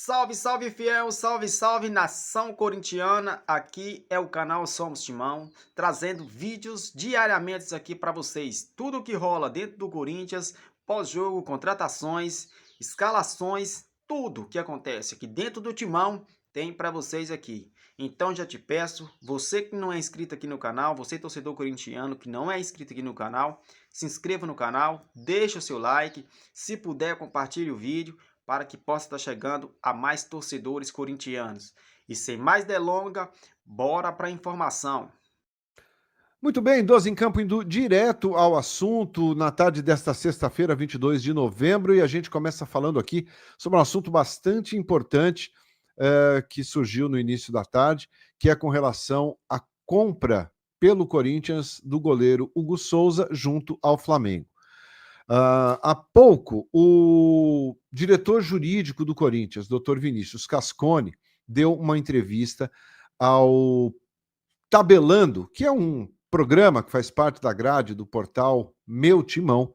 Salve, salve fiel, salve, salve nação corintiana. Aqui é o canal Somos Timão, trazendo vídeos diariamente aqui para vocês. Tudo que rola dentro do Corinthians, pós-jogo, contratações, escalações, tudo que acontece aqui dentro do Timão tem para vocês aqui. Então já te peço, você que não é inscrito aqui no canal, você torcedor corintiano que não é inscrito aqui no canal, se inscreva no canal, deixa o seu like, se puder compartilhe o vídeo para que possa estar chegando a mais torcedores corintianos. E sem mais delongas, bora para a informação. Muito bem, 12 em campo indo direto ao assunto na tarde desta sexta-feira, 22 de novembro, e a gente começa falando aqui sobre um assunto bastante importante que surgiu no início da tarde, que é com relação à compra pelo Corinthians do goleiro Hugo Souza junto ao Flamengo. Há pouco, o diretor jurídico do Corinthians, Dr. Vinícius Cascone, deu uma entrevista ao Tabelando, que é um programa que faz parte da grade do portal Meu Timão,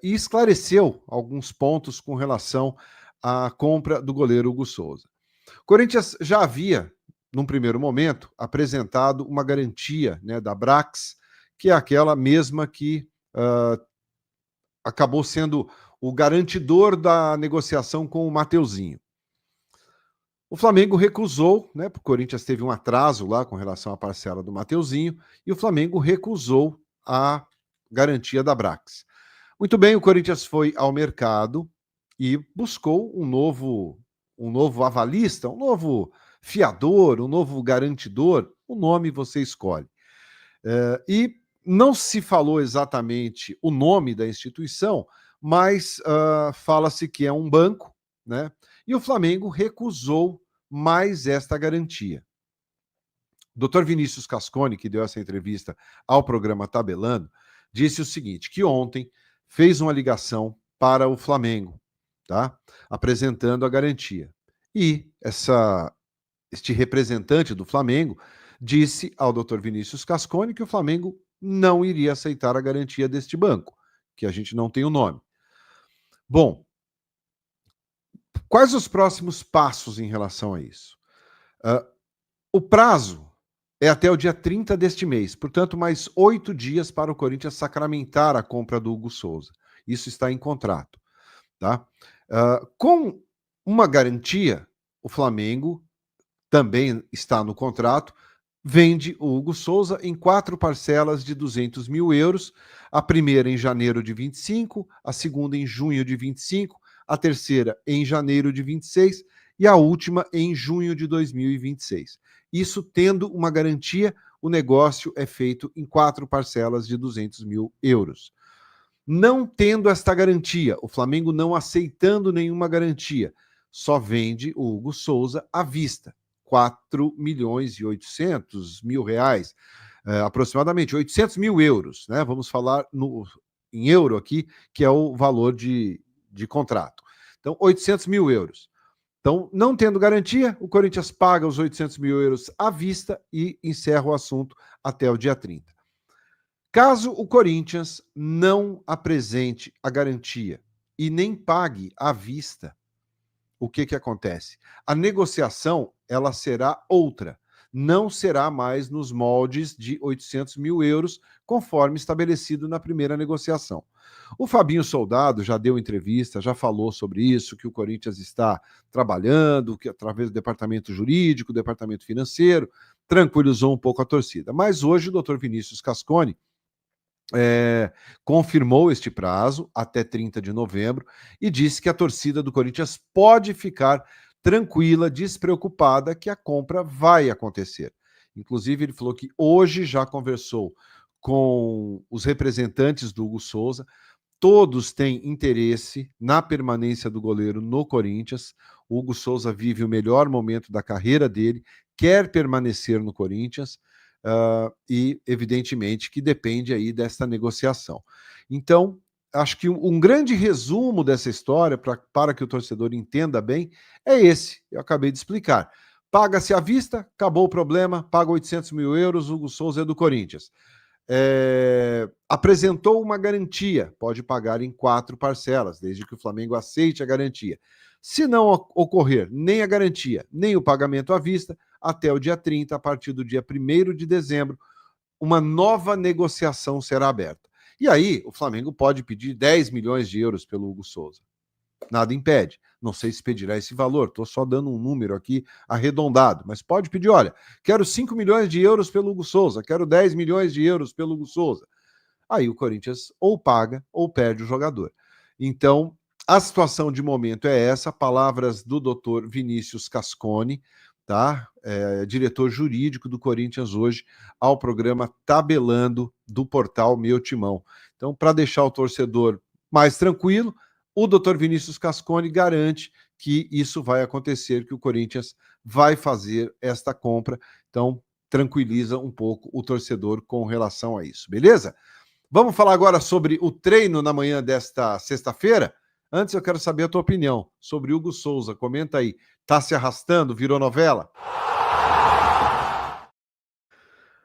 e esclareceu alguns pontos com relação à compra do goleiro Hugo Souza. O Corinthians já havia, num primeiro momento, apresentado uma garantia, né, da Brax, que é aquela mesma que acabou sendo o garantidor da negociação com o Mateuzinho. O Flamengo recusou, né? Porque o Corinthians teve um atraso lá com relação à parcela do Mateuzinho, e o Flamengo recusou a garantia da Brax. Muito bem, o Corinthians foi ao mercado e buscou um novo avalista, um novo fiador, um novo garantidor, o nome você escolhe. E não se falou exatamente o nome da instituição, mas fala-se que é um banco, né? E o Flamengo recusou mais esta garantia. O Dr. Vinícius Cascone, que deu essa entrevista ao programa Tabelando, disse o seguinte, que ontem fez uma ligação para o Flamengo, tá? Apresentando a garantia. E este representante do Flamengo disse ao Dr. Vinícius Cascone que o Flamengo não iria aceitar a garantia deste banco, que a gente não tem o nome. Bom, quais os próximos passos em relação a isso? O prazo é até o dia 30 deste mês, portanto, mais 8 dias para o Corinthians sacramentar a compra do Hugo Souza. Isso está em contrato. Tá? Com uma garantia, o Flamengo também está no contrato, vende o Hugo Souza em 4 parcelas de 200 mil euros, a primeira em janeiro de 25, a segunda em junho de 25, a terceira em janeiro de 26 e a última em junho de 2026. Isso tendo uma garantia, o negócio é feito em 4 parcelas de 200 mil euros. Não tendo esta garantia, o Flamengo não aceitando nenhuma garantia, só vende o Hugo Souza à vista. 4 milhões e 800 mil reais, aproximadamente 800 mil euros, né? Vamos falar em euro aqui, que é o valor de contrato. Então, 800 mil euros. Então, não tendo garantia, o Corinthians paga os 800 mil euros à vista e encerra o assunto até o dia 30. Caso o Corinthians não apresente a garantia e nem pague à vista, o que acontece? A negociação ela será outra. Não será mais nos moldes de 800 mil euros, conforme estabelecido na primeira negociação. O Fabinho Soldado já deu entrevista, já falou sobre isso, que o Corinthians está trabalhando, que através do departamento jurídico, departamento financeiro, tranquilizou um pouco a torcida. Mas hoje o Dr. Vinícius Cascone confirmou este prazo até 30 de novembro e disse que a torcida do Corinthians pode ficar tranquila, despreocupada, que a compra vai acontecer. Inclusive, ele falou que hoje já conversou com os representantes do Hugo Souza, todos têm interesse na permanência do goleiro no Corinthians. O Hugo Souza vive o melhor momento da carreira dele, quer permanecer no Corinthians, e, evidentemente, que depende aí dessa negociação. Então, acho que um grande resumo dessa história, para que o torcedor entenda bem, é esse, eu acabei de explicar. Paga-se à vista, acabou o problema, paga 800 mil euros, Hugo Souza é do Corinthians. Apresentou uma garantia, pode pagar em 4 parcelas, desde que o Flamengo aceite a garantia. Se não ocorrer nem a garantia, nem o pagamento à vista, até o dia 30, a partir do dia 1º de dezembro, uma nova negociação será aberta. E aí, o Flamengo pode pedir 10 milhões de euros pelo Hugo Souza. Nada impede. Não sei se pedirá esse valor, estou só dando um número aqui arredondado, mas pode pedir, olha, quero 5 milhões de euros pelo Hugo Souza, quero 10 milhões de euros pelo Hugo Souza. Aí o Corinthians ou paga ou perde o jogador. Então, a situação de momento é essa, palavras do Dr. Vinícius Cascone, tá? Diretor jurídico do Corinthians hoje, ao programa Tabelando do portal Meu Timão. Então, para deixar o torcedor mais tranquilo, o Dr. Vinícius Cascone garante que isso vai acontecer, que o Corinthians vai fazer esta compra. Então, tranquiliza um pouco o torcedor com relação a isso, beleza? Vamos falar agora sobre o treino na manhã desta sexta-feira? Antes eu quero saber a tua opinião sobre Hugo Souza. Comenta aí. Tá se arrastando? Virou novela?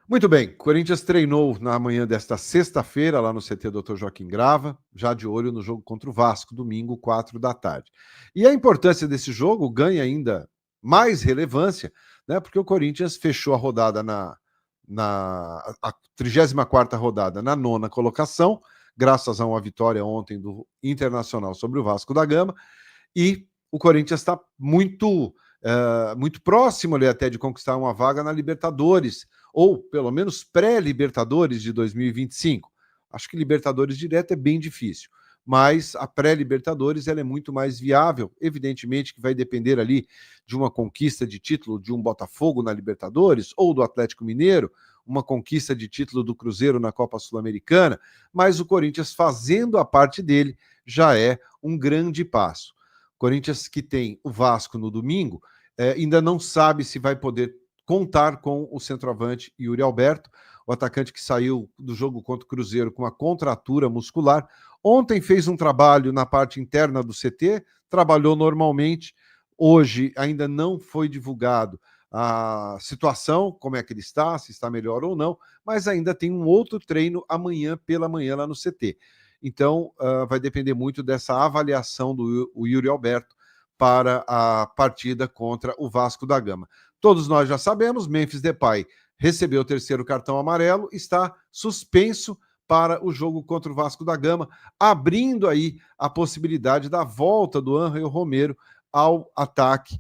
Muito bem, Corinthians treinou na manhã desta sexta-feira lá no CT Dr. Joaquim Grava, já de olho no jogo contra o Vasco, domingo, 4 da tarde. E a importância desse jogo ganha ainda mais relevância, né? Porque o Corinthians fechou a rodada a 34ª rodada na 9ª colocação, graças a uma vitória ontem do Internacional sobre o Vasco da Gama, e o Corinthians está muito próximo ali até de conquistar uma vaga na Libertadores, ou pelo menos pré-Libertadores de 2025. Acho que Libertadores direto é bem difícil, mas a pré-Libertadores ela é muito mais viável, evidentemente que vai depender ali de uma conquista de título de um Botafogo na Libertadores, ou do Atlético Mineiro, uma conquista de título do Cruzeiro na Copa Sul-Americana, mas o Corinthians fazendo a parte dele já é um grande passo. Corinthians que tem o Vasco no domingo, ainda não sabe se vai poder contar com o centroavante Yuri Alberto, o atacante que saiu do jogo contra o Cruzeiro com uma contratura muscular. Ontem fez um trabalho na parte interna do CT, trabalhou normalmente. Hoje ainda não foi divulgado a situação, como é que ele está, se está melhor ou não, mas ainda tem um outro treino amanhã pela manhã lá no CT. Então, vai depender muito dessa avaliação do Yuri Alberto para a partida contra o Vasco da Gama. Todos nós já sabemos, Memphis Depay recebeu o 3º cartão amarelo, está suspenso para o jogo contra o Vasco da Gama, abrindo aí a possibilidade da volta do Ángel Romero ao ataque.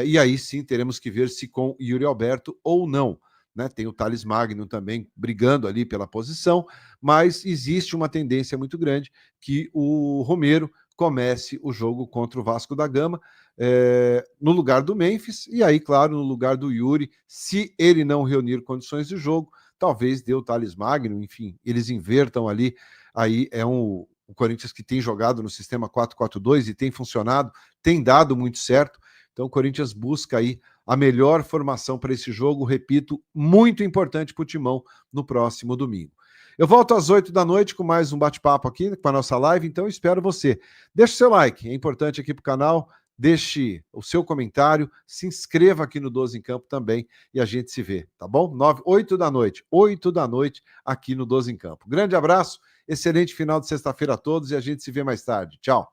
E aí sim teremos que ver se com Yuri Alberto ou não. Né? Tem o Thales Magno também brigando ali pela posição, mas existe uma tendência muito grande que o Romero comece o jogo contra o Vasco da Gama no lugar do Memphis, e aí, claro, no lugar do Yuri, se ele não reunir condições de jogo, talvez dê o Thales Magno, enfim, eles invertam ali, aí o Corinthians que tem jogado no sistema 4-4-2 e tem funcionado, tem dado muito certo, então o Corinthians busca aí a melhor formação para esse jogo, repito, muito importante para o Timão no próximo domingo. Eu volto às 8 da noite com mais um bate-papo aqui com a nossa live, então eu espero você. Deixe o seu like, é importante aqui para o canal, deixe o seu comentário, se inscreva aqui no 12 em Campo também e a gente se vê, tá bom? 8 da noite aqui no 12 em Campo. Grande abraço, excelente final de sexta-feira a todos e a gente se vê mais tarde. Tchau.